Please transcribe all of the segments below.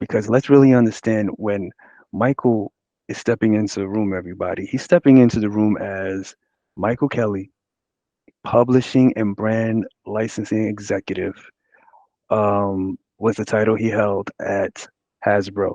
because let's really understand when Michael is stepping into the room, everybody, he's stepping into the room as Michael Kelly, publishing and brand licensing executive, was the title he held at Hasbro.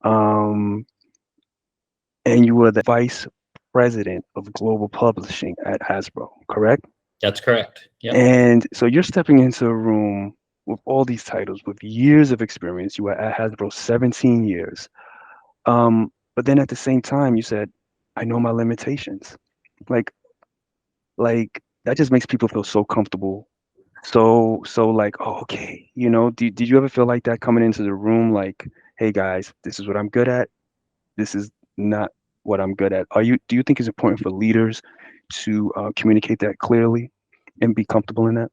Um, and you were the vice president of global publishing at Hasbro, correct? That's correct. Yep. And so you're stepping into a room with all these titles, with years of experience. You were at Hasbro 17 years. But then at the same time, you said, I know my limitations. Like, like that just makes people feel so comfortable. So like, oh, okay, did you ever feel like that coming into the room? Like, hey guys, this is what I'm good at. This is not what I'm good at. Do you think it's important for leaders to communicate that clearly and be comfortable in that?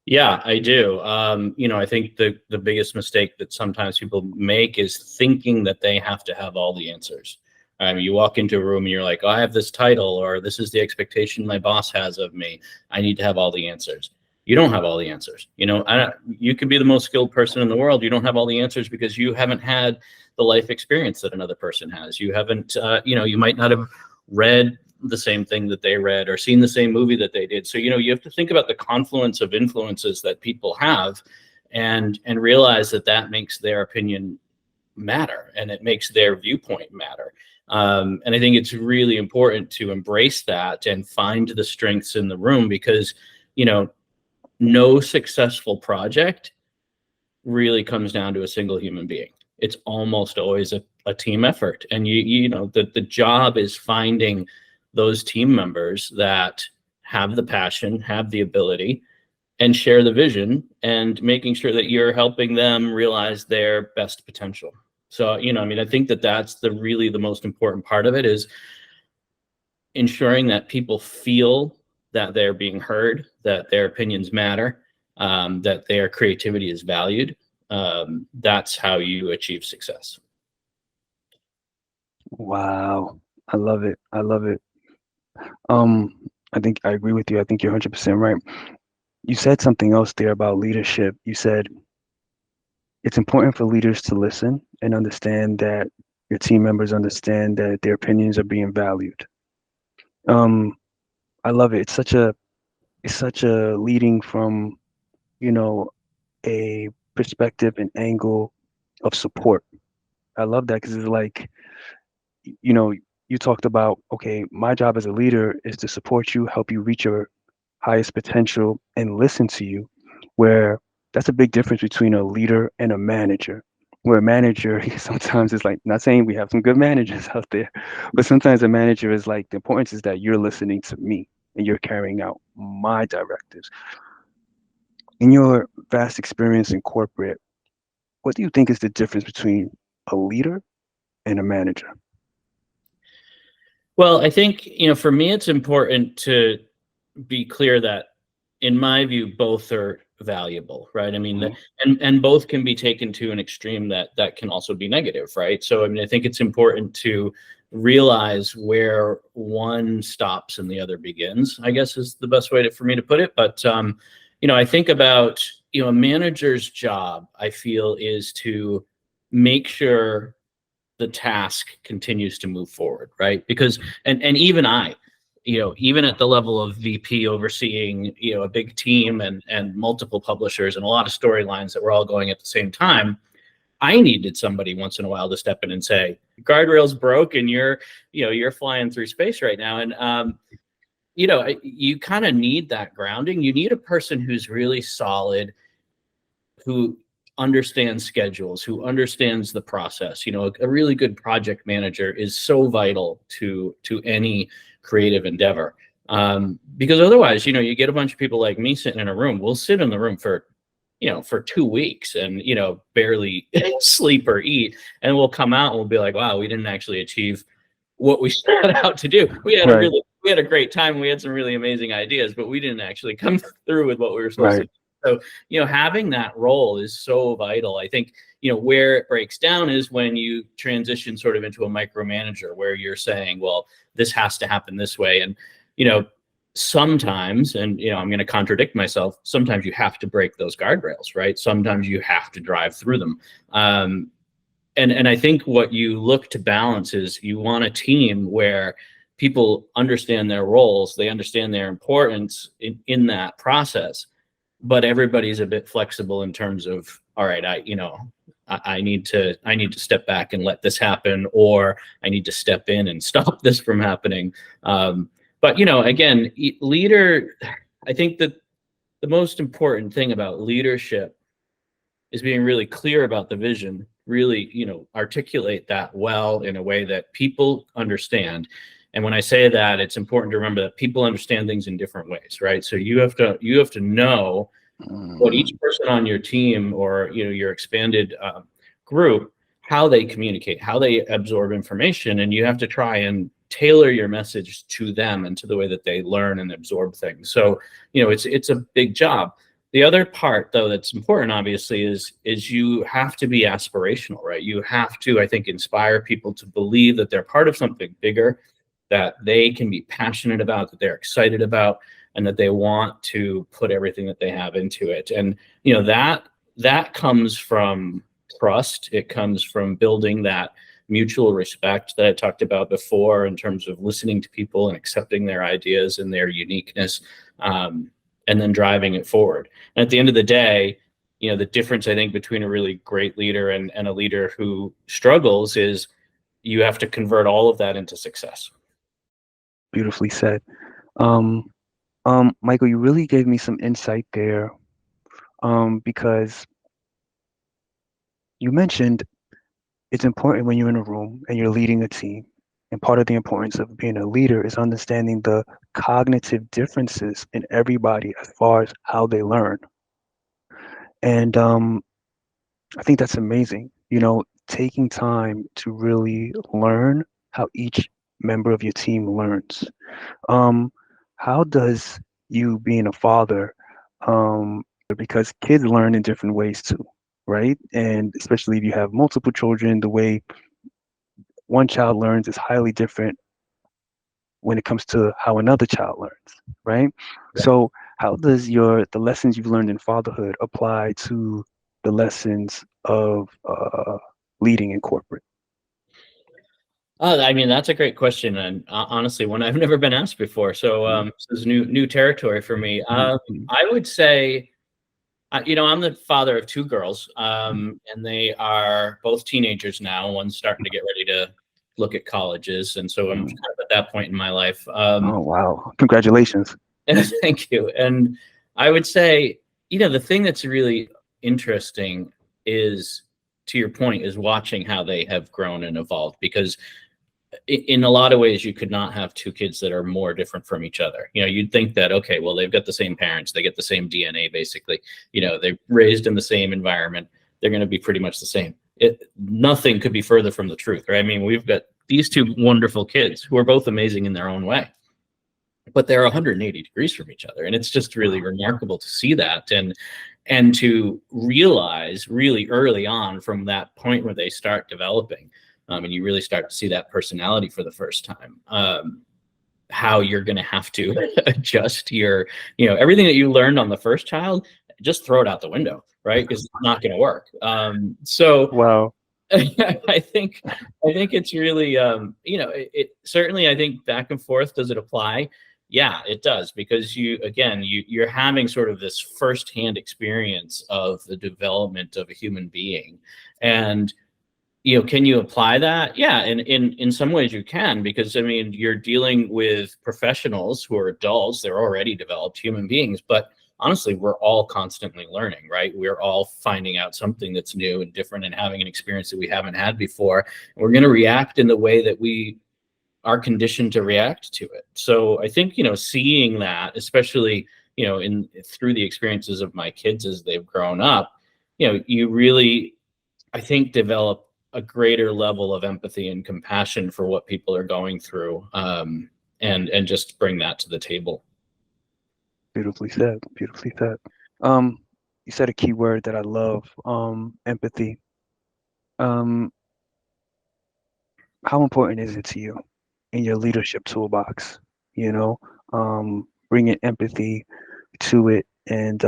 Yeah, I do. I think the biggest mistake that sometimes people make is thinking that they have to have all the answers. I mean, you walk into a room and you're like, oh, I have this title, or this is the expectation my boss has of me. I need to have all the answers. You don't have all the answers. You could be the most skilled person in the world. You don't have all the answers because you haven't had the life experience that another person has. You haven't, you might not have read the same thing that they read or seen the same movie that they did. So, you have to think about the confluence of influences that people have and realize that makes their opinion matter and it makes their viewpoint matter. And I think it's really important to embrace that and find the strengths in the room because, no successful project really comes down to a single human being. It's almost always a team effort. And the job is finding those team members that have the passion, have the ability, and share the vision, and making sure that you're helping them realize their best potential. So, I think that's the most important part of it is ensuring that people feel that they're being heard, that their opinions matter, that their creativity is valued. That's how you achieve success. Wow. I love it. I love it. Um, I think I agree with you. I think you're 100% right. You said something else there about leadership. You said it's important for leaders to listen and understand that your team members understand that their opinions are being valued. Um, I love it. It's such a leading from, you know, a perspective and angle of support. I love that because it's like, you know, you talked about, okay, my job as a leader is to support you, help you reach your highest potential, and listen to you. Where that's a big difference between a leader and a manager. Where a manager sometimes is like, not saying we have some good managers out there, but sometimes a manager is like, the importance is that you're listening to me and you're carrying out my directives. In your vast experience in corporate, what do you think is the difference between a leader and a manager? Well, I think, for me, it's important to be clear that, in my view, both are valuable, right? I mean, Mhm. and both can be taken to an extreme that can also be negative, right? So, I think it's important to realize where one stops and the other begins, I guess is the best way for me to put it. But, I think about, a manager's job, I feel, is to make sure the task continues to move forward, right? Because and even I, even at the level of VP overseeing, a big team and multiple publishers and a lot of storylines that were all going at the same time, I needed somebody once in a while to step in and say, guardrails broke and you're flying through space right now. And you kind of need that grounding. You need a person who's really solid, who understands schedules, who understands the process. A really good project manager is so vital to any creative endeavor. Because otherwise, you get a bunch of people like me sitting in a room. We'll sit in the room for 2 weeks and, barely sleep or eat. And we'll come out and we'll be like, wow, we didn't actually achieve what we set out to do. Right, We had a great time. We had some really amazing ideas, but we didn't actually come through with what we were supposed to right. do. So, having that role is so vital. I think, where it breaks down is when you transition sort of into a micromanager where you're saying, well, this has to happen this way. And, sometimes, and, I'm going to contradict myself, sometimes you have to break those guardrails, right? Sometimes you have to drive through them. and I think what you look to balance is you want a team where people understand their roles, they understand their importance in that process, but everybody's a bit flexible in terms of, all right, I need to step back and let this happen, or I need to step in and stop this from happening. But again, leader, I think that the most important thing about leadership is being really clear about the vision, really, articulate that well in a way that people understand. And when I say that, it's important to remember that people understand things in different ways, right? So you have to know what each Mm, person on your team, or your expanded group, how they communicate, how they absorb information, and you have to try and tailor your message to them and to the way that they learn and absorb things. So it's a big job. The other part, though, that's important, obviously, is you have to be aspirational, right? You have to, I think, inspire people to believe that they're part of something bigger, that they can be passionate about, that they're excited about, and that they want to put everything that they have into it. And that comes from trust. It comes from building that mutual respect that I talked about before, in terms of listening to people and accepting their ideas and their uniqueness, and then driving it forward. And at the end of the day, the difference, I think, between a really great leader and a leader who struggles is you have to convert all of that into success. beautifully said. Um, Michael, you really gave me some insight there, because you mentioned it's important when you're in a room and you're leading a team. And part of the importance of being a leader is understanding the cognitive differences in everybody as far as how they learn. And I think that's amazing. Taking time to really learn how each member of your team learns. Um, how does you being a father, because kids learn in different ways too, right? And especially if you have multiple children, the way one child learns is highly different when it comes to how another child learns, right? So how does the lessons you've learned in fatherhood apply to the lessons of leading in corporate? I mean, that's a great question, and honestly, one I've never been asked before. So Mhm, this is new territory for me. mhm, mhm, I would say, I'm the father of two girls, mhm, and they are both teenagers now. One's starting to get ready to look at colleges, and so I'm kind mhm. of at that point in my life. Oh, wow. Congratulations. Thank you. And I would say, the thing that's really interesting is, to your point, is watching how they have grown and evolved, because in a lot of ways you could not have two kids that are more different from each other. You'd think that, okay, well, they've got the same parents, they get the same DNA, basically. They're raised in the same environment, they're going to be pretty much the same. Nothing could be further from the truth, right? I mean, we've got these two wonderful kids who are both amazing in their own way, but they're 180 degrees from each other, and it's just really Wow. remarkable to see that, and to realize really early on, from that point where they start developing, and you really start to see that personality for the first time, how you're going to have to adjust everything that you learned on the first child, just throw it out the window, right? Because it's not going to work. So Wow. I think it's really, it certainly, I think, back and forth, does it apply? Yeah, it does, because you're having sort of this firsthand experience of the development of a human being. And can you apply that? Yeah, and in some ways you can, because I mean, you're dealing with professionals who are adults, they're already developed human beings, but honestly, we're all constantly learning, right? We're all finding out something that's new and different, and having an experience that we haven't had before. And we're going to react in the way that we are conditioned to react to it. So I think, seeing that, especially, in through the experiences of my kids as they've grown up, you really, I think, develop a greater level of empathy and compassion for what people are going through, and just bring that to the table. Beautifully said. Beautifully said. Um, you said a key word that I love, empathy. Um, how important is it to you in your leadership toolbox? You know, bringing empathy to it and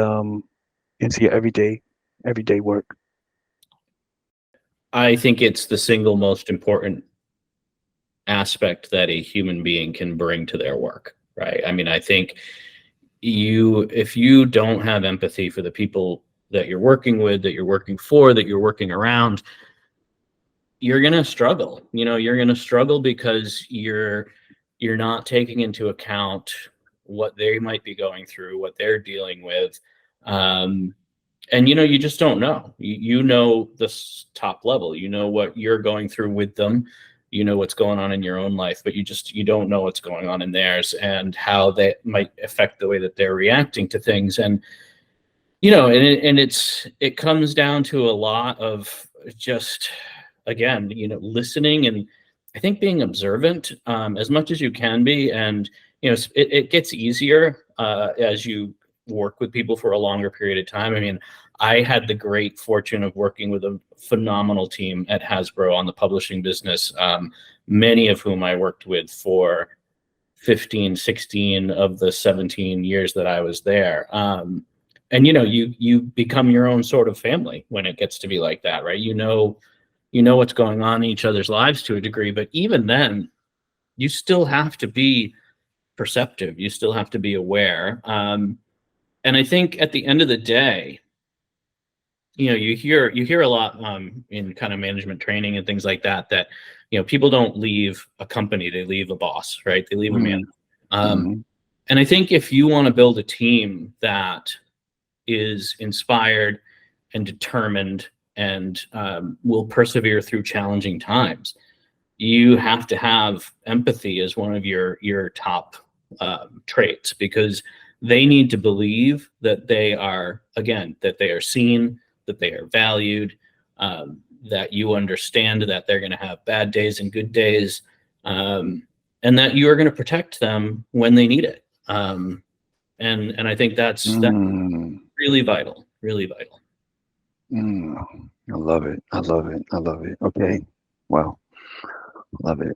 into your everyday work. I think it's the single most important aspect that a human being can bring to their work, right? I mean, I think if you don't have empathy for the people that you're working with, that you're working for, that you're working around, you're going to struggle. You're going to struggle because you're not taking into account what they might be going through, what they're dealing with. Um, and you just don't know. You know this top level. You know what you're going through with them. You know what's going on in your own life, but you don't know what's going on in theirs and how that might affect the way that they're reacting to things. And it comes down to a lot of just, again, listening, and I think being observant, as much as you can be. And it gets easier as you work with people for a longer period of time. I mean, I had the great fortune of working with a phenomenal team at Hasbro on the publishing business, many of whom I worked with for 15, 16 of the 17 years that I was there. And you become your own sort of family when it gets to be like that, right? What's going on in each other's lives to a degree, but even then, you still have to be perceptive. You still have to be aware. And I think at the end of the day, you hear a lot in kind of management training and things like that people don't leave a company, they leave a boss, right? They leave a man. Mm, Um, mm, and I think if you want to build a team that is inspired and determined and will persevere through challenging times, you have to have empathy as one of your top traits, because they need to believe that they are, again, that they are seen, that they are valued, that you understand that they're going to have bad days and good days, and that you are going to protect them when they need it. And I think that's mm, really vital, really vital. mm. I love it. I love it. I love it. Okay. Wow. Love it.